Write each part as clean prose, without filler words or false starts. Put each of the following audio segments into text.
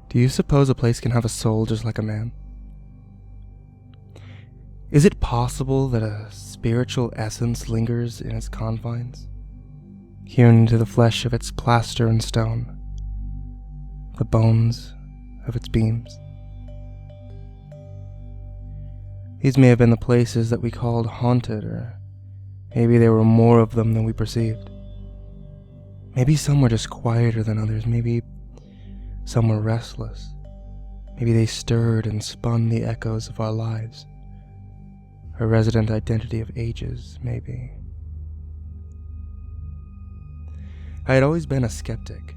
Do you suppose a place can have a soul just like a man? Is it possible that a spiritual essence lingers in its confines, hewn into the flesh of its plaster and stone, the bones of its beams? These may have been the places that we called haunted, or maybe there were more of them than we perceived. Maybe some were just quieter than others, maybe some were restless. Maybe they stirred and spun the echoes of our lives. A resident identity of ages, maybe. I had always been a skeptic,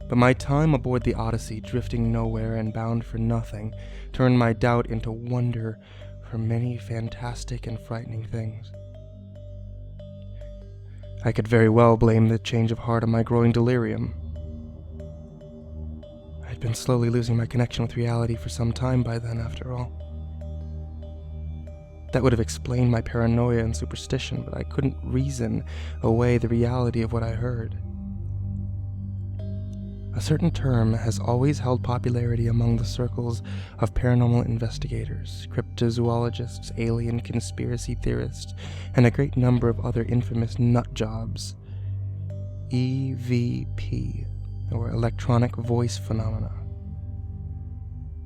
but my time aboard the Odyssey, drifting nowhere and bound for nothing, turned my doubt into wonder for many fantastic and frightening things. I could very well blame the change of heart on my growing delirium. I'd been slowly losing my connection with reality for some time by then, after all. That would have explained my paranoia and superstition, but I couldn't reason away the reality of what I heard. A certain term has always held popularity among the circles of paranormal investigators, cryptozoologists, alien conspiracy theorists, and a great number of other infamous nutjobs. EVP, or electronic voice phenomena.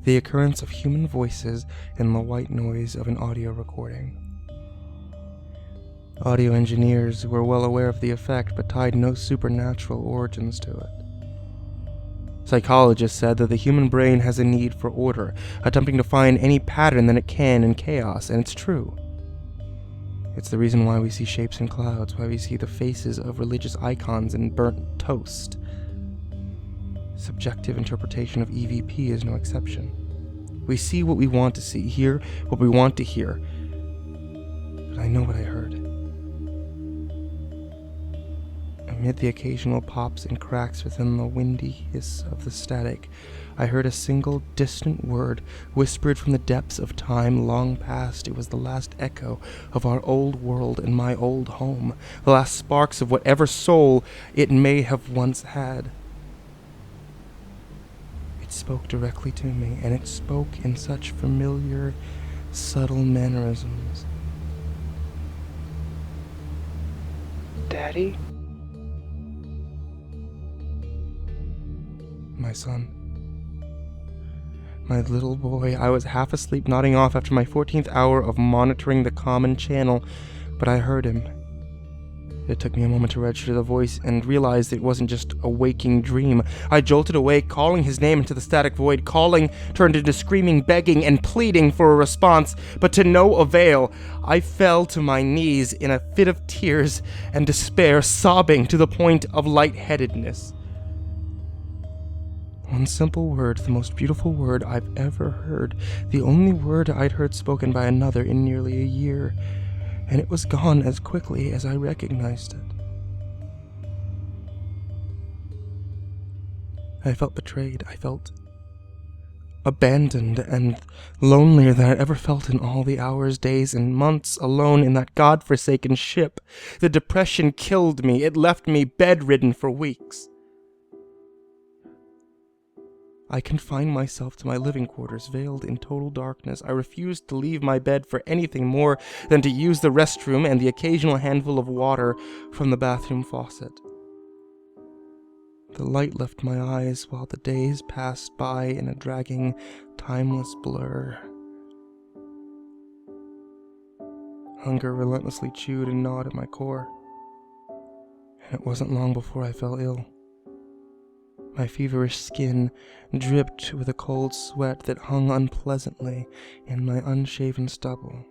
The occurrence of human voices in the white noise of an audio recording. Audio engineers were well aware of the effect, but tied no supernatural origins to it. Psychologists said that the human brain has a need for order, attempting to find any pattern that it can in chaos, and it's true. It's the reason why we see shapes in clouds, why we see the faces of religious icons in burnt toast. Subjective interpretation of EVP is no exception. We see what we want to see, hear what we want to hear. But I know what I heard. Amid the occasional pops and cracks within the windy hiss of the static, I heard a single distant word whispered from the depths of time long past. It was the last echo of our old world and my old home, the last sparks of whatever soul it may have once had. It spoke directly to me, and it spoke in such familiar, subtle mannerisms. Daddy? My son. My little boy. I was half asleep, nodding off after my 14th hour of monitoring the common channel, but I heard him. It took me a moment to register the voice and realize it wasn't just a waking dream. I jolted awake, calling his name into the static void. Calling turned into screaming, begging, and pleading for a response, but to no avail. I fell to my knees in a fit of tears and despair, sobbing to the point of lightheadedness. One simple word, the most beautiful word I've ever heard, the only word I'd heard spoken by another in nearly a year, and it was gone as quickly as I recognized it. I felt betrayed. I felt abandoned and lonelier than I'd ever felt in all the hours, days, and months alone in that godforsaken ship. The depression killed me. It left me bedridden for weeks. I confined myself to my living quarters, veiled in total darkness. I refused to leave my bed for anything more than to use the restroom and the occasional handful of water from the bathroom faucet. The light left my eyes while the days passed by in a dragging, timeless blur. Hunger relentlessly chewed and gnawed at my core, and it wasn't long before I fell ill. My feverish skin dripped with a cold sweat that hung unpleasantly in my unshaven stubble,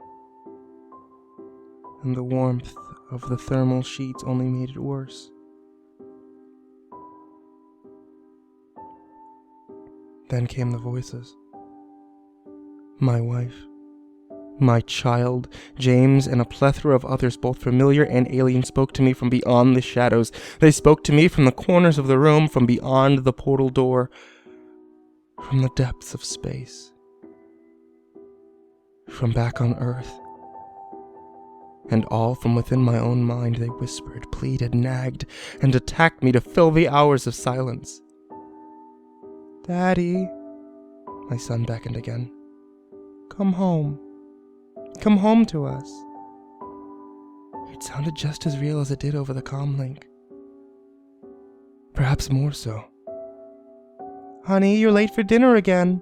and the warmth of the thermal sheets only made it worse. Then came the voices. My wife, my child, James, and a plethora of others, both familiar and alien, spoke to me from beyond the shadows. They spoke to me from the corners of the room, from beyond the portal door, from the depths of space, from back on Earth. And all from within my own mind they whispered, pleaded, nagged, and attacked me to fill the hours of silence. Daddy, my son beckoned again. Come home. Come home to us. It sounded just as real as it did over the comm link. Perhaps more so. Honey, you're late for dinner again,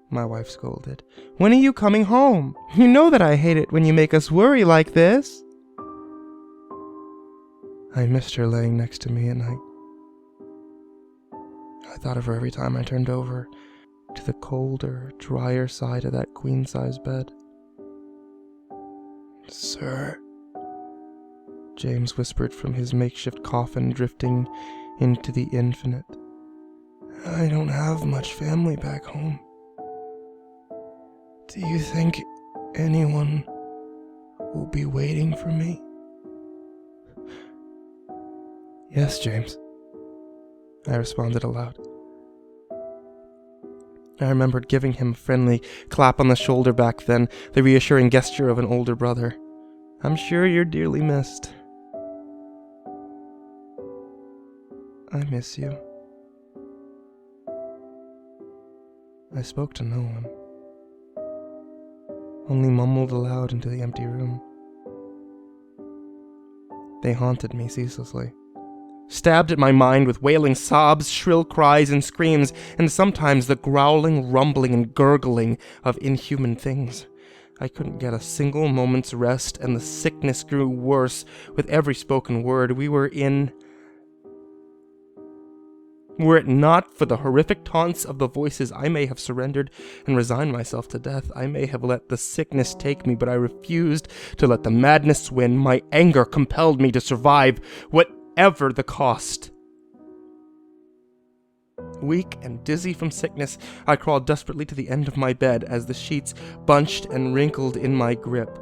my wife scolded. When are you coming home? You know that I hate it when you make us worry like this. I missed her laying next to me at night. I thought of her every time I turned over to the colder, drier side of that queen-size bed. Sir, James whispered from his makeshift coffin drifting into the infinite. I don't have much family back home. Do you think anyone will be waiting for me? Yes, James, I responded aloud. I remembered giving him a friendly clap on the shoulder back then, the reassuring gesture of an older brother. I'm sure you're dearly missed. I miss you. I spoke to no one, only mumbled aloud into the empty room. They haunted me ceaselessly, stabbed at my mind with wailing sobs, shrill cries and screams, and sometimes the growling, rumbling, and gurgling of inhuman things. I couldn't get a single moment's rest, and the sickness grew worse with every spoken word. Were it not for the horrific taunts of the voices, I may have surrendered and resigned myself to death. I may have let the sickness take me, but I refused to let the madness win. My anger compelled me to survive, whatever the cost. Weak and dizzy from sickness, I crawled desperately to the end of my bed as the sheets bunched and wrinkled in my grip.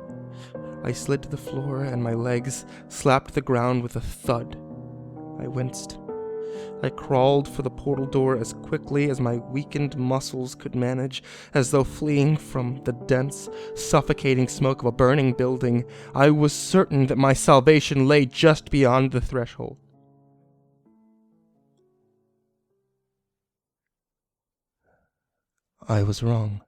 I slid to the floor and my legs slapped the ground with a thud. I winced. I crawled for the portal door as quickly as my weakened muscles could manage, as though fleeing from the dense, suffocating smoke of a burning building. I was certain that my salvation lay just beyond the threshold. I was wrong.